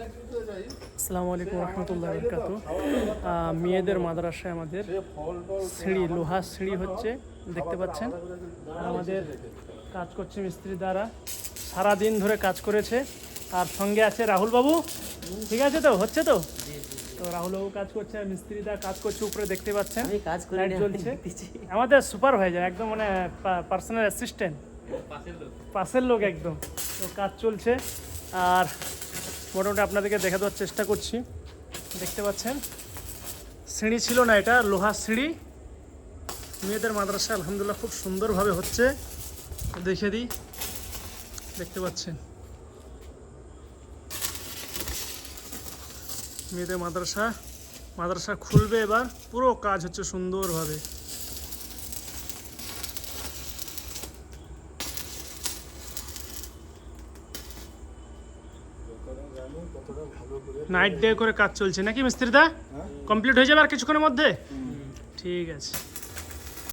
আসসালামু আলাইকুম রহমতুল্লাহ বরকাতু। মেয়েদের মাদ্রাসায় আমাদের সিঁড়ি, লোহার সিঁড়ি হচ্ছে, দেখতে পাচ্ছেন। আমাদের কাজ করছে মিস্ত্রি দ্বারা, সারাদিন ধরে কাজ করেছে। আর সঙ্গে আছে রাহুল বাবু, ঠিক আছে তো, হচ্ছে তো। তো রাহুল বাবু কাজ করছে আর মিস্ত্রি দ্বারা কাজ করছে উপরে, দেখতে পাচ্ছেন। লাইট জ্বলছে। আমাদের সুপারভাইজার একদম, মানে পার্সোনাল অ্যাসিস্ট্যান্ট, পাশের লোক একদম। তো কাজ চলছে আর মোটামুটি আপনাদেরকে দেখা দেওয়ার চেষ্টা করছি। দেখতে পাচ্ছেন সিঁড়ি ছিল না, এটা লোহার সিঁড়ি। মেয়েদের মাদ্রাসা আলহামদুলিল্লাহ খুব সুন্দরভাবে হচ্ছে, দেখে দিই। দেখতে পাচ্ছেন মেয়েদের মাদ্রাসা খুলবে এবার, পুরো কাজ হচ্ছে সুন্দরভাবে। নাইট ডে করে কাজ চলছে নাকি মিস্ত্রিদা? কমপ্লিট হয়ে যাবে আর কিছুক্ষণের মধ্যে? ঠিক আছে।